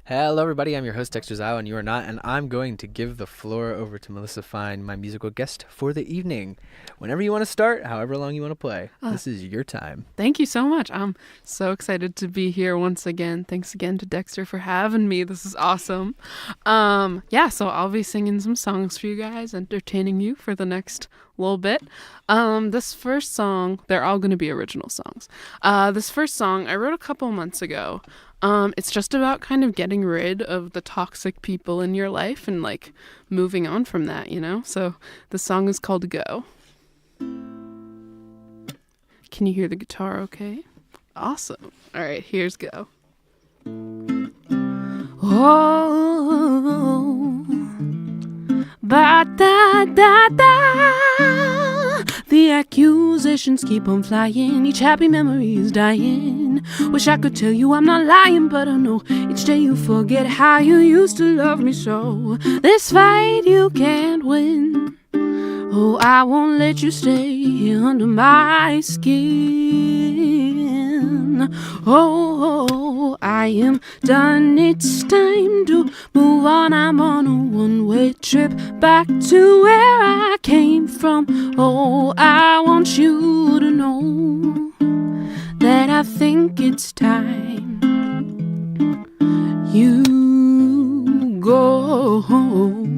Hello, everybody. I'm your host, Dexter Zhao, and you are not, and I'm going to give the floor over to Melissa Fine, my musical guest for the evening. Whenever you want to start, however long you want to play, this is your time. Thank you so much. I'm so excited to be here once again. Thanks again to Dexter for having me. This is awesome. So I'll be singing some songs for you guys, entertaining you for the next little bit. This first song, they're all going to be original songs. This first song I wrote a couple months ago. It's just about kind of getting rid of the toxic people in your life and like moving on from that, you know? So the song is called Go. Can you hear the guitar okay? Awesome. All right, here's Go. Oh, ba da da da. The accusations keep on flying, each happy memory is dying. Wish I could tell you I'm not lying, but I know each day you forget how you used to love me so. This fight you can't win. Oh, I won't let you stay here under my skin. Oh, I am done. It's time to move on. I'm on a one-way trip back to where I came from. Oh, I want you to know that I think it's time you go home.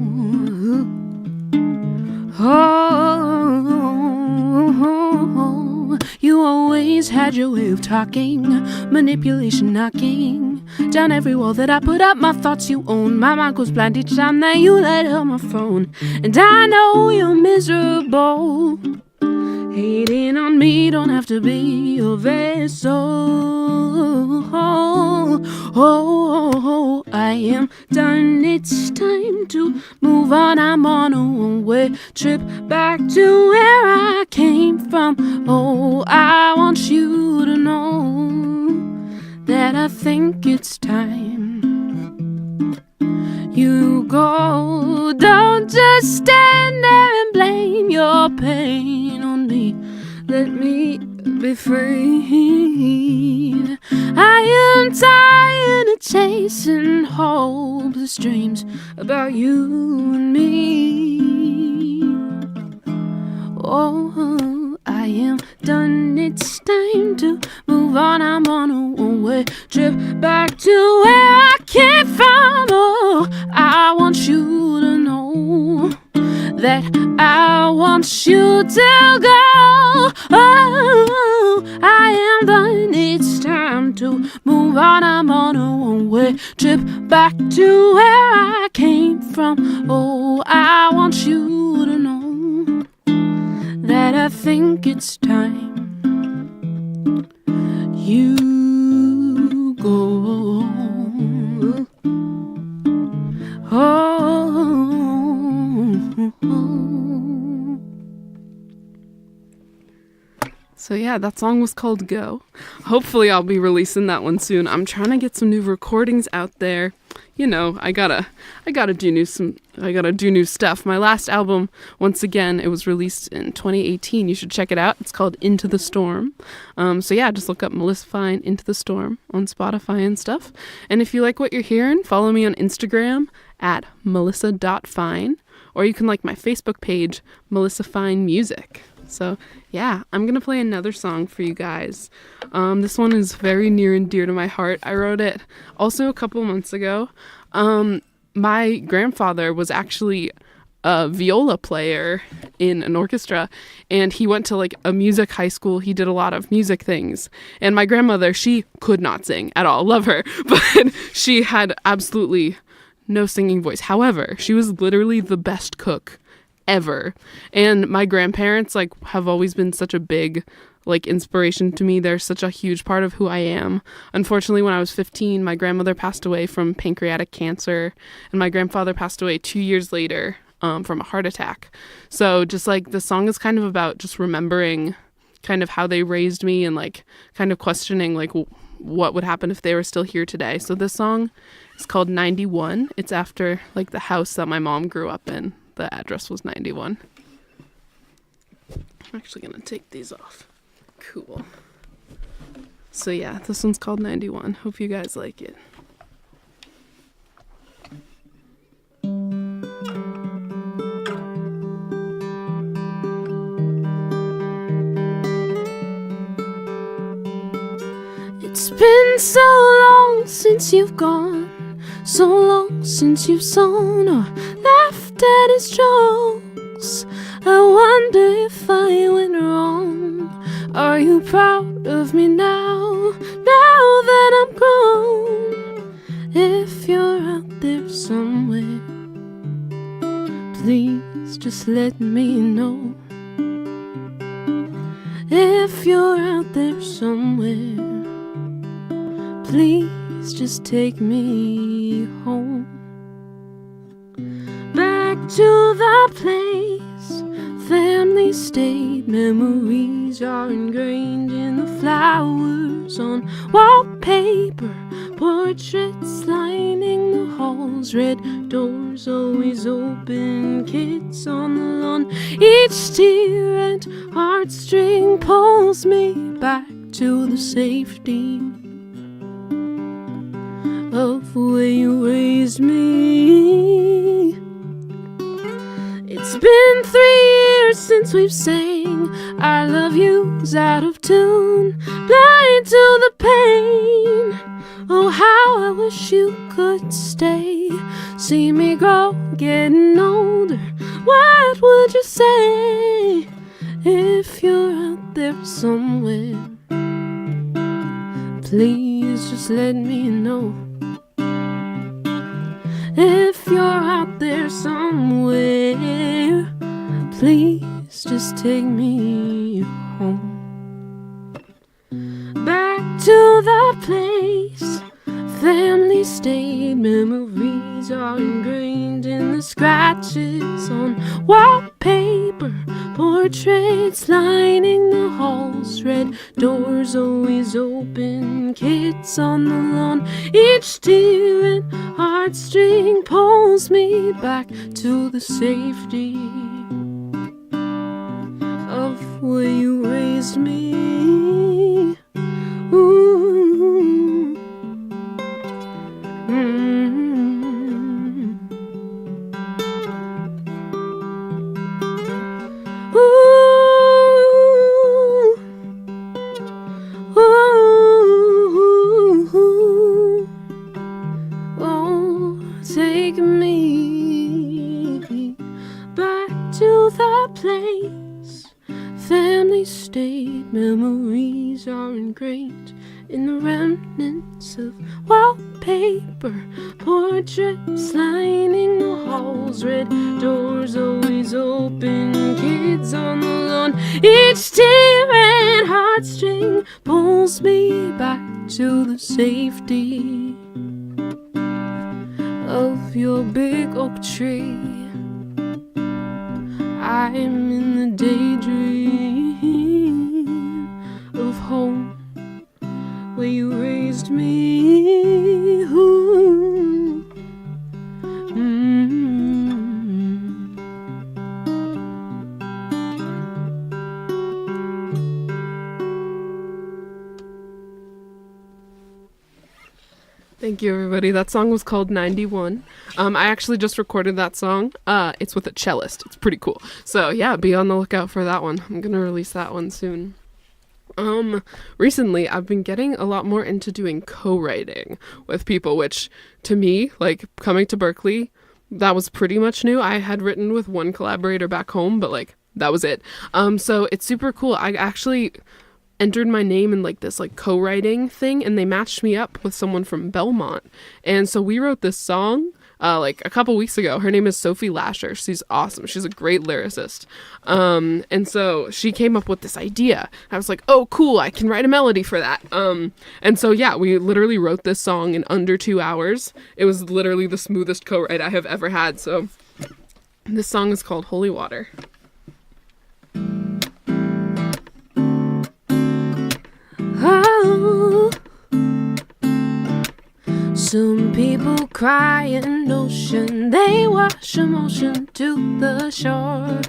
Oh, you always had your way of talking, manipulation knocking down every wall that I put up. My thoughts you own, my mind goes blind each time that you let up my phone. And I know you're miserable. Hating on me don't have to be your vessel. Oh, I am done. It's time to move on. I'm on a one-way trip back to where I came from. Oh, I want you to know that I think it's time you go. Don't just stand there and blame your pain on me. Let me be free. I am tired of chasing hopeless dreams about you and me. Oh, I am done. It's time to move on. I'm on a one-way trip back to where I came from. Oh, I want you to know that I want you to go. Oh, I am done. It's time to move on. I'm on a one-way trip back to where I came from. Oh, I want you to know that I think it's time you go. Oh. So yeah, that song was called Go. Hopefully I'll be releasing that one soon. I'm trying to get some new recordings out there. You know, I gotta do new stuff. My last album, once again, it was released in 2018. You should check it out. It's called Into the Storm. So yeah, just look up Melissa Fine Into the Storm on Spotify and stuff. And if you like what you're hearing, follow me on Instagram at melissa.fine, or you can like my Facebook page, Melissa Fine Music. So yeah, I'm going to play another song for you guys. This one is very near and dear to my heart. I wrote it also a couple months ago. My grandfather was actually a viola player in an orchestra, and he went to like a music high school. He did a lot of music things. And my grandmother, she could not sing at all. Love her. But she had absolutely no singing voice. However, she was literally the best cook ever. And my grandparents like have always been such a big like inspiration to me. They're such a huge part of who I am. Unfortunately, when I was 15, my grandmother passed away from pancreatic cancer, and my grandfather passed away 2 years later from a heart attack. So just like the song is kind of about just remembering kind of how they raised me and like kind of questioning like what would happen if they were still here today. So this song is called 91. It's after like the house that my mom grew up in. The address was 91. I'm actually going to take these off. Cool. So yeah, this one's called 91. Hope you guys like it. since you've gone, so long since you've sown or laughed at his jokes. I wonder if I went wrong. Are you proud of me now that I'm grown? If you're out there somewhere, please just let me know. If you're out there somewhere, please just take me home. Back to the place family stayed. Memories are ingrained in the flowers on wallpaper, portraits lining the halls, red doors always open, kids on the lawn. Each tear and heartstring pulls me back to the safety of where you raised me. It's been 3 years since we've sang I love yous out of tune, blind to the pain. Oh, how I wish you could stay, see me grow, getting older. What would you say if you're out there somewhere? Please just let me know. If you're out there somewhere, please just take me home. Back to the place family stayed. Memories are ingrained in the scratches on wallpaper, portraits lining the halls, red doors always open, kids on the lawn. Each tear and heartstring pulls me back to the safety of where you raised me. Ooh. Mm-hmm. Ooh. Ooh. Oh, take me back to the place family stayed. Memories are ingrained in the remnants of wallpaper, portraits lining the halls, red doors always open, kids on the lawn. Each tear and heartstring pulls me back to the safety of your big oak tree. I'm in the daydream of home where you raised me. Ooh. Mm-hmm. Thank you, everybody. That song was called 91. I actually just recorded that song. It's with a cellist. It's pretty cool. So yeah, be on the lookout for that one. I'm gonna release that one soon. Recently I've been getting a lot more into doing co-writing with people, which to me, like coming to Berklee, that was pretty much new. I had written with one collaborator back home, but like that was it. So it's super cool. I actually entered my name in like this like co-writing thing, and they matched me up with someone from Belmont, and so we wrote this song like a couple weeks ago. Her name is Sophie Lasher. She's awesome. She's a great lyricist. And so she came up with this idea. I was like, oh cool, I can write a melody for that. And so yeah, we literally wrote this song in under 2 hours. It was literally the smoothest co-write I have ever had. So this song is called Holy Water. Oh, some people cry in ocean, they wash emotion to the shore,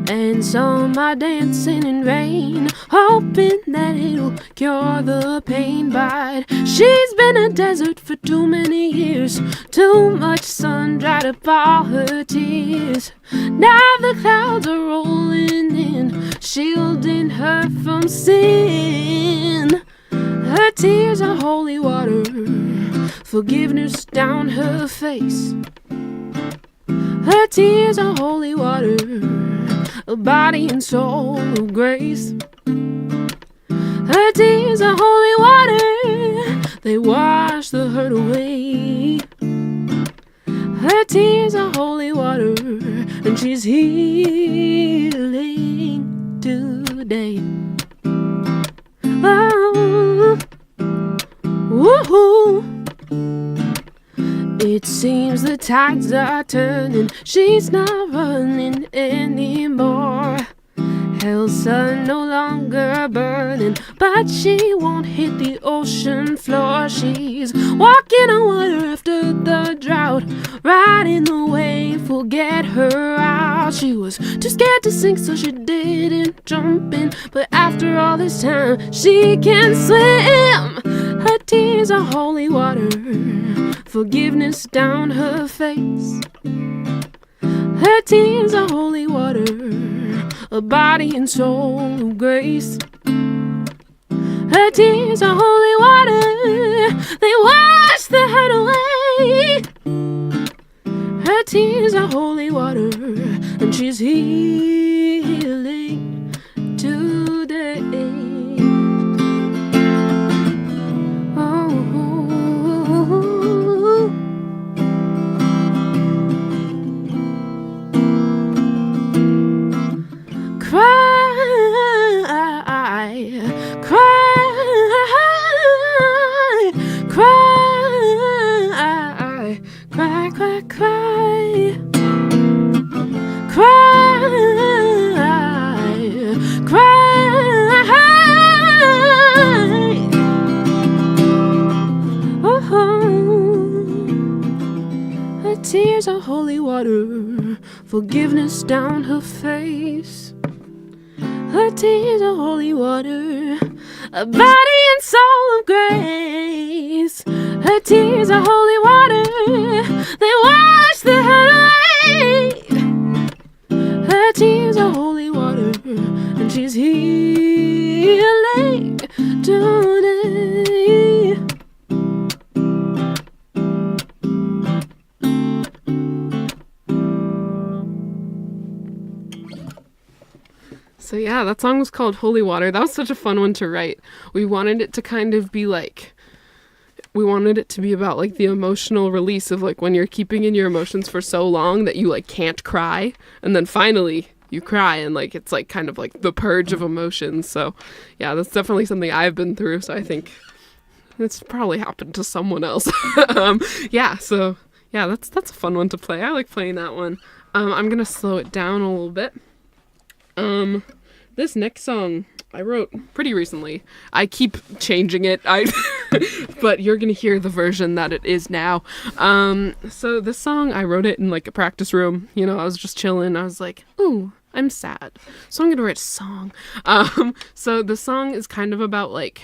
and some are dancing in rain, hoping that it'll cure the pain. But she's been a desert for too many years, too much sun dried up all her tears. Now the clouds are rolling in, shielding her from sin. Her tears are holy water, forgiveness down her face. Her tears are holy water, a body and soul of grace. Her tears are holy water, they wash the hurt away. Her tears are holy water, and she's healing today. Oh, woohoo. It seems the tides are turning, she's not running anymore. Hell's sun no longer burning, but she won't hit the ocean floor. She's walking on water after the drought, riding the wave will get her out. She was too scared to sink, so she didn't jump in, but after all this time, she can swim. Her tears are holy water, forgiveness down her face. Her tears are holy water, a body and soul of grace. Her tears are holy water, they wash the hurt away. Her tears are holy water, and she's healing today. Tears are holy water, forgiveness down her face. Her tears are holy water, a body and soul of grace. Her tears are holy water, they wash the hurt away. Her tears are holy water, and she's healing today. So yeah, that song was called Holy Water. That was such a fun one to write. We wanted it to kind of be like, we wanted it to be about like the emotional release of like when you're keeping in your emotions for so long that you like can't cry, and then finally you cry, and like it's like kind of like the purge of emotions. So yeah, that's definitely something I've been through. So I think it's probably happened to someone else. So that's a fun one to play. I like playing that one. I'm gonna slow it down a little bit. This next song I wrote pretty recently. I keep changing it. But you're gonna hear the version that it is now. So this song, I wrote it in like a practice room. You know, I was just chilling. I was like, ooh, I'm sad, so I'm gonna write a song. So the song is kind of about like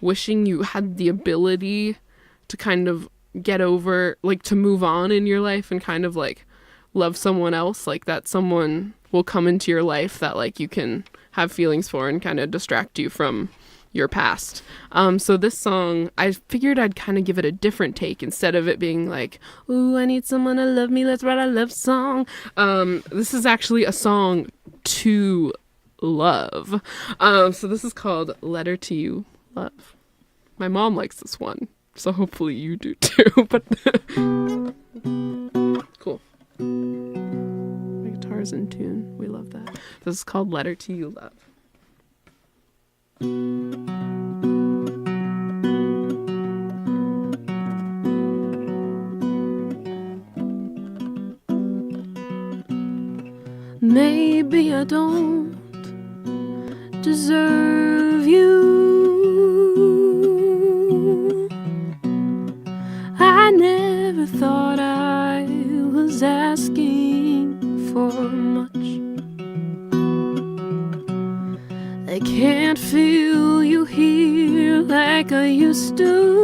wishing you had the ability to kind of get over, like to move on in your life and kind of like love someone else, like that someone will come into your life that like you can have feelings for and kind of distract you from your past. So this song, I figured I'd kind of give it a different take instead of it being like, ooh, I need someone to love me, let's write a love song. This is actually a song to love. So this is called Letter to You, Love. My mom likes this one, so hopefully you do too. But cool. My guitar's in tune. We love that. This is called Letter to You, Love. Maybe I don't deserve you. I never thought I was asking for much. I can't feel you here like I used to.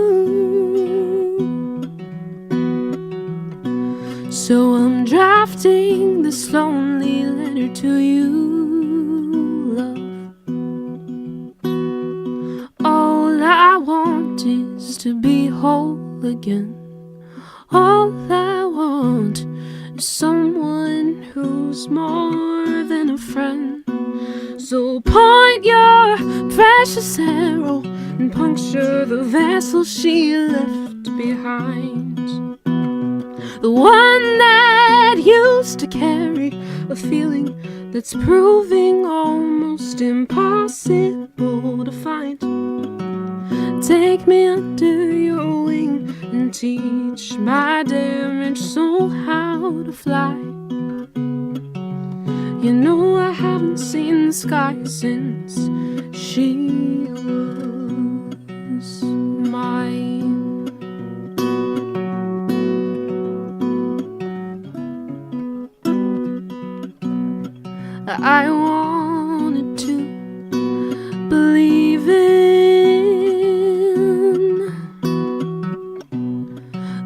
So I'm drafting this lonely letter to you, love. All I want All I want is someone who's more than a friend. So point your precious arrow and puncture the vessel she left behind. The one that used to carry a feeling that's proving almost impossible to find. Take me under your wing and teach my damaged soul how to fly. You know I haven't seen the sky since she was mine. I wanted to believe in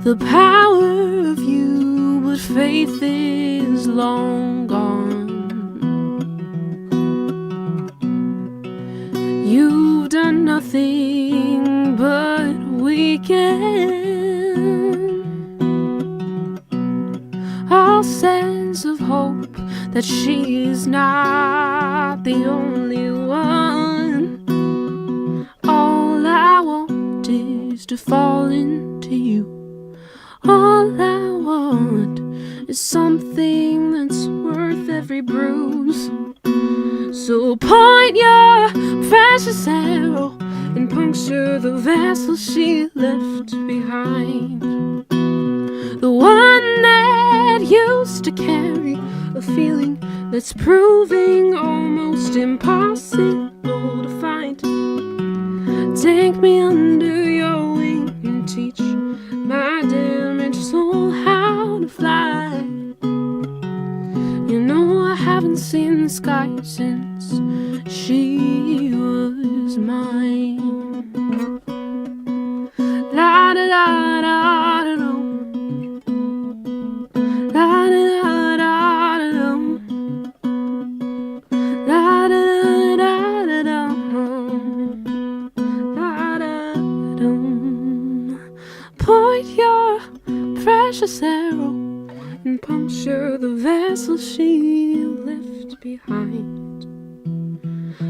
the power of you, but faith is long gone. You've done nothing but weaken all sense of hope that she's not the only one. All I want is to fall into you. All I want is something that's worth every bruise. So point your precious arrow and puncture the vessel she left behind. The one that used to carry a feeling that's proving almost impossible to find. Take me under your wing and teach my damaged soul how to fly. You know I haven't seen the sky since she was mine. La da da da da da. La da da da da da. La da da da da. La da da. Point your precious arrow and puncture the vessel she left behind.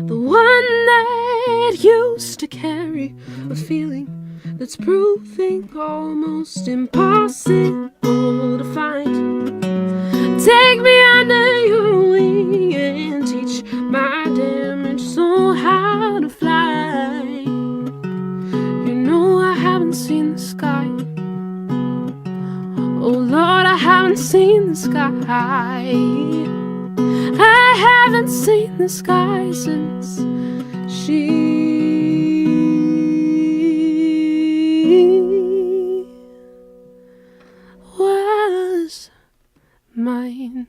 The one that used to carry a feeling that's proving almost impossible to find. Take me under your wing and teach my damaged soul how to fly. You know I haven't seen the sky. Oh Lord, I haven't seen the sky. I haven't seen the sky since she was mine.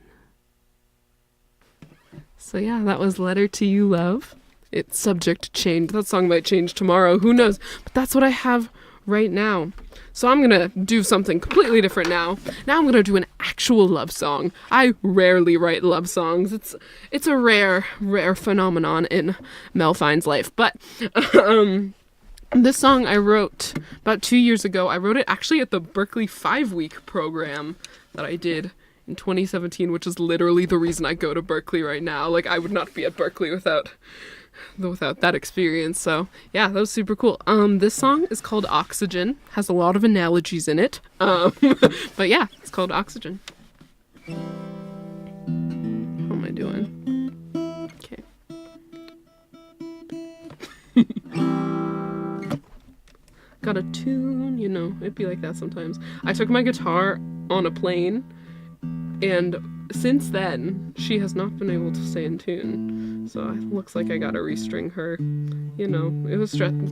So yeah, that was Letter to You, Love. It's subject to change. That song might change tomorrow. Who knows? But that's what I have right now. So I'm gonna do something completely different now. Now I'm gonna do an actual love song. I rarely write love songs. It's a rare phenomenon in Mel Fine's life. But this song I wrote about 2 years ago. I wrote it actually at the Berklee 5-week program that I did in 2017, which is literally the reason I go to Berklee right now. Like, I would not be at Berklee without that experience. So yeah, that was super cool. This song is called Oxygen, has a lot of analogies in it, but yeah, it's called Oxygen. How am I doing? Okay. Got a tune, you know, it'd be like that sometimes. I took my guitar on a plane, and since then she has not been able to stay in tune. So it looks like I gotta restring her. You know,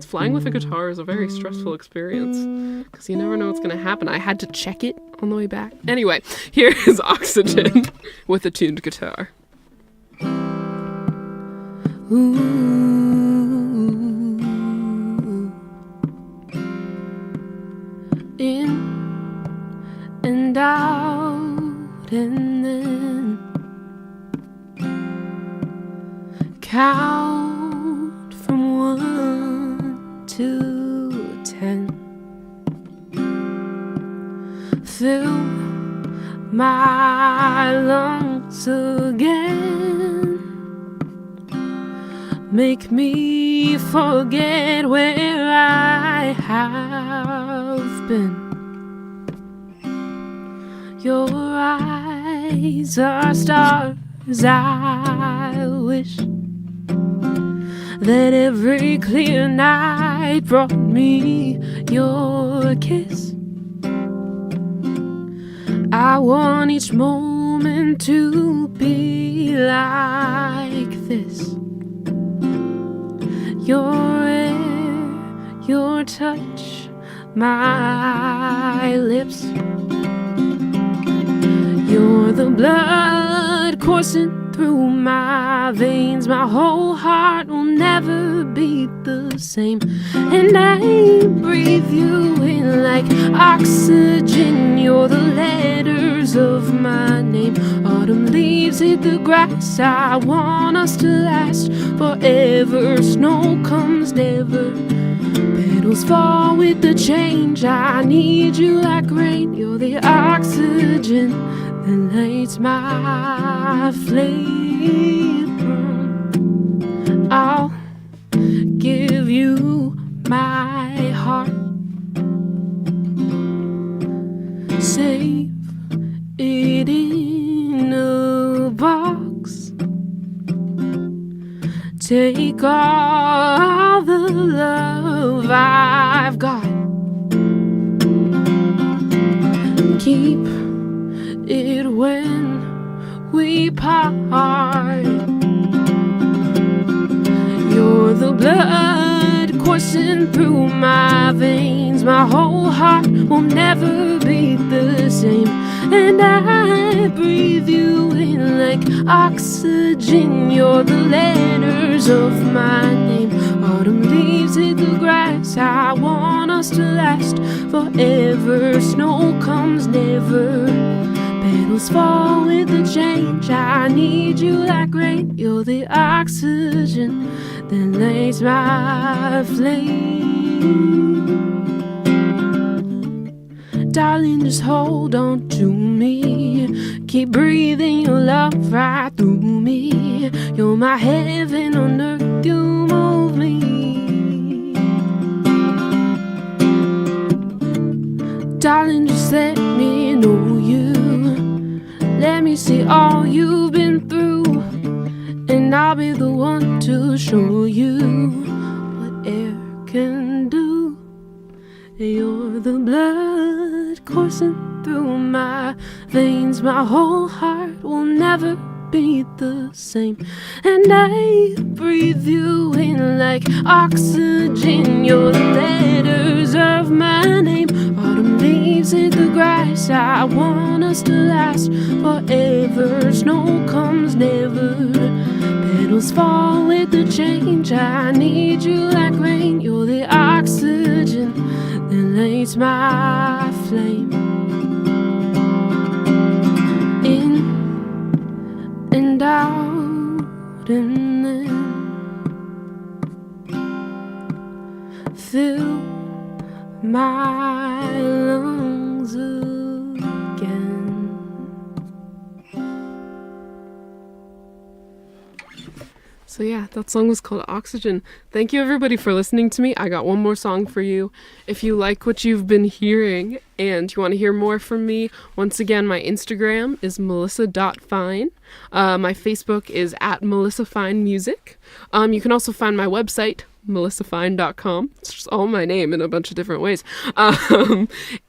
flying with a guitar is a very stressful experience because you never know what's gonna happen. I had to check it on the way back. Anyway, here is Oxygen with a tuned guitar. Ooh. In and out and then count from 1 to 10. fill my lungs again. Make me forget where I have been. Your eyes are stars. I wish that every clear night brought me your kiss. I want each moment to be like this. Your air, your touch, my lips. You're the blood coursing through my veins. My whole heart will never be the same. And I breathe you in like oxygen. You're the letters of my name. Autumn leaves hit the grass. I want us to last forever. Snow comes never. Petals fall with the change. I need you like rain. You're the oxygen that lights my flame. I'll give you my heart. Save it in a box. Take all the love I've got. Keep it when we part. You're the blood coursing through my veins. My whole heart will never be the same. And I breathe you in like oxygen. You're the letters of my name. Autumn leaves hit the grass. I want us to last forever. Snow comes never. Petals fall with the change. I need you like rain. You're the oxygen that lights my flame. Darling, just hold on to me. Keep breathing your love right through me. You're my heaven on earth, you move me. Darling, just let me know you. Let me see all you've been through, and I'll be the one to show you what air can do. You're the blood coursing through my veins. My whole heart will never be the same. And I breathe you in like oxygen. You're the letters of my name. Autumn leaves hit the grass. I want us to last forever. Snow comes never. Petals fall with the change. I need you like rain. You're the oxygen that lights my flame. In and out and then fill my lungs again. So yeah, that song was called Oxygen. Thank you everybody for listening to me. I got one more song for you. If you like what you've been hearing and you want to hear more from me, once again, my Instagram is melissa.fine. My Facebook is @melissafine_music. You can also find my website, melissafine.com. It's just all my name in a bunch of different ways.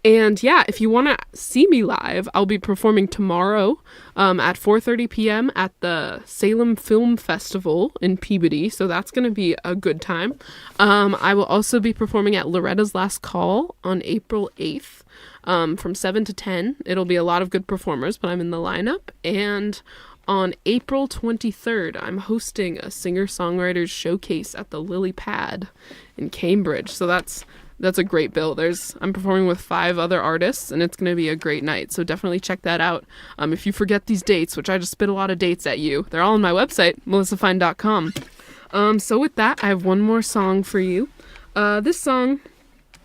And yeah, if you want to see me live, I'll be performing tomorrow at 4:30 p.m. at the Salem Film Festival in Peabody. So that's going to be a good time. I will also be performing at Loretta's Last Call on April 8th from 7 to 10. It'll be a lot of good performers, but I'm in the lineup. And on April 23rd, I'm hosting a singer-songwriters showcase at the Lily Pad in Cambridge. So that's a great bill. I'm performing with 5 other artists, and it's going to be a great night. So definitely check that out. If you forget these dates, which I just spit a lot of dates at you, they're all on my website, melissafine.com. So with that, I have one more song for you. This song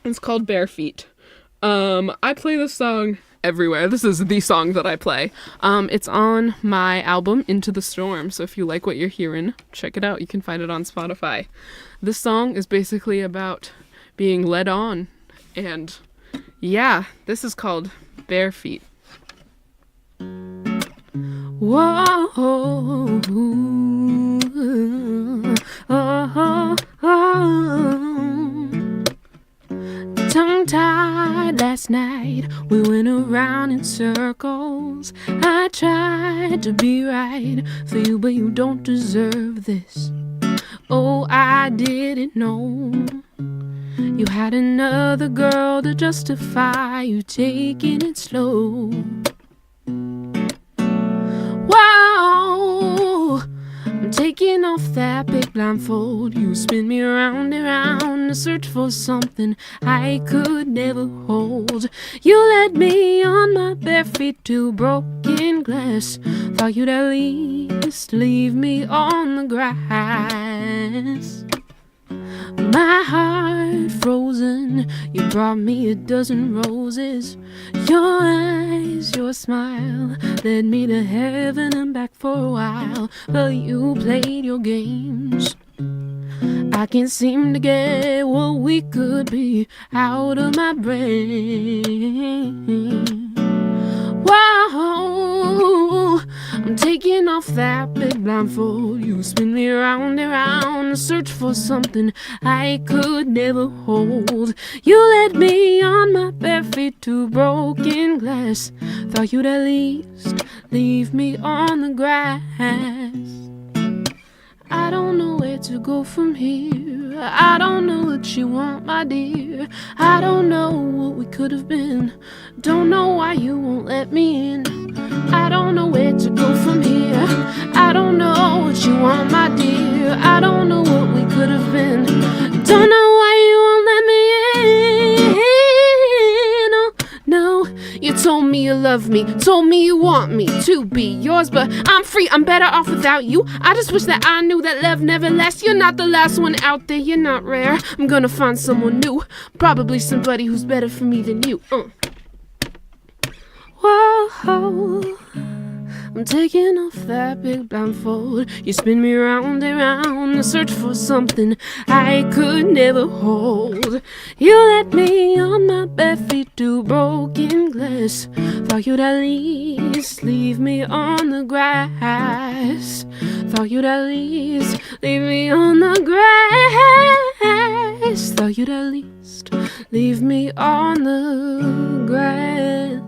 is called Barefeet. I play this song everywhere. This is the song that I play. It's on my album, Into the Storm. So if you like what you're hearing, check it out. You can find it on Spotify. This song is basically about being led on. And yeah, this is called Barefeet. Whoa, oh, oh, oh. Tongue-tied last night, we went around in circles. I tried to be right for you, but you don't deserve this. Oh, I didn't know you had another girl to justify you taking it slow. Wow, I'm taking off that big blindfold. You spin me around and round to search for something I could never hold. You led me on my bare feet to broken glass. Thought you'd at least leave me on the grass. My heart frozen, you brought me a dozen roses. Your eyes, your smile led me to heaven and back for a while. But you played your games. I can't seem to get what we could be out of my brain. Wow, I'm taking off that big blindfold. You spin me around and round to search for something I could never hold. You led me on my bare feet to broken glass. Thought you'd at least leave me on the grass. I don't know where to go from here. I don't know what you want, my dear. I don't know what we could have been. Don't know why you won't let me in. I don't know where to go from here. I don't know what you want, my dear. I don't know what we could have been. Don't know why you won't let me in. Oh, no, you told me you love me, told me you want me to be yours, but I'm free, I'm better off without you. I just wish that I knew that love never lasts. You're not the last one out there, you're not rare. I'm gonna find someone new, probably somebody who's better for me than you. Whoa, I'm taking off that big blindfold. You spin me round and round to search for something I could never hold. You led me on my bare feet to broken glass. Thought you'd at least leave me on the grass. Thought you'd at least leave me on the grass. Thought you'd at least leave me on the grass.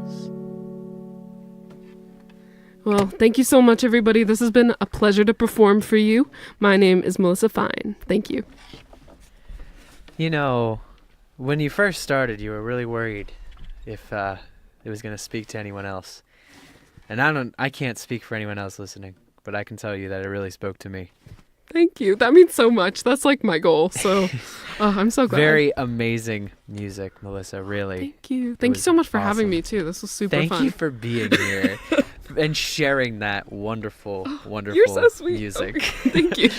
Well, thank you so much, everybody. This has been a pleasure to perform for you. My name is Melissa Fine. Thank you. You know, when you first started, you were really worried if it was going to speak to anyone else. And I can't speak for anyone else listening, but I can tell you that it really spoke to me. Thank you. That means so much. That's like my goal. So I'm so glad. Very amazing music, Melissa, really. Thank you. Thank you so much for having me, too. This was super fun. Thank you for being here and sharing that wonderful, wonderful You're so sweet. music. Okay. Thank you.